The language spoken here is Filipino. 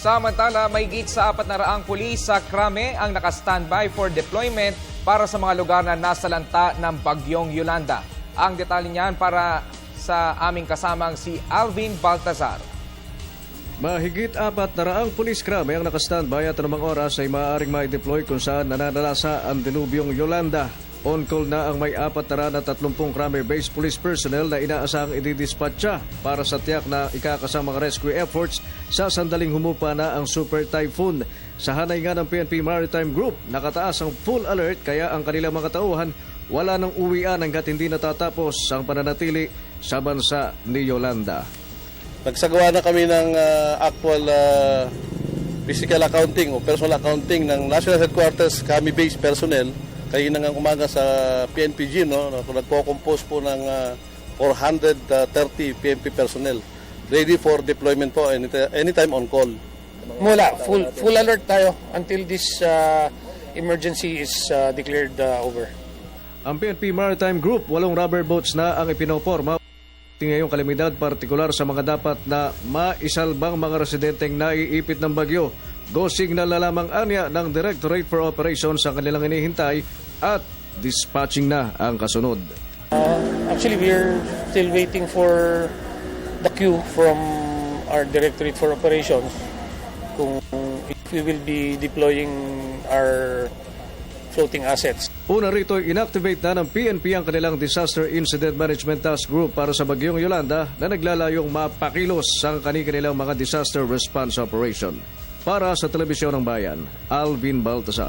Samantala, mahigit sa 400 pulis sa Krame ang naka-standby for deployment para sa mga lugar na nasalanta ng bagyong Yolanda. Ang detalye niyan para sa aming kasamang si Alvin Baltazar. Mahigit 400 pulis Krame ang naka-standby at anumang oras ay maaaring ma-deploy kung saan nananalasa ang dinubyong Yolanda. On call na ang may 430 Krame-based police personnel na inaasahang ididispatcha para sa tiyak na ikakasamang rescue efforts sa sandaling humupa na ang Super Typhoon. Sa hanay nga ng PNP Maritime Group, nakataas ang full alert kaya ang kanilang mga tauhan wala nang uwian hanggat hindi natatapos ang pananatili sa bansa ni Yolanda. Nagsagawa na kami ng actual physical accounting o personal accounting ng National Headquarters Kami-based personnel. Kanina ng umaga sa PNPG, nagpo-compose po ng 430 PNP personnel ready for deployment po anytime on call. Mula, full alert tayo until this emergency is declared over. Ang PNP Maritime Group, 8 rubber boats na ang ipinoporma ngayong kalamidad, partikular sa mga dapat na maisalbang mga residenteng naiipit ng bagyo. Go signal na lamang anya ng Directorate for Operations ang kanilang inihintay at dispatching na ang kasunod. Actually, we're still waiting for the cue from our Directorate for Operations kung if we will be deploying our floating assets. Una rito, inactivate na ng PNP ang kanilang Disaster Incident Management Task Group para sa bagyong Yolanda na naglalayong mapakilos ang kanilang mga disaster response operation. Para sa Telebisyon ng Bayan, Alvin Baltazar.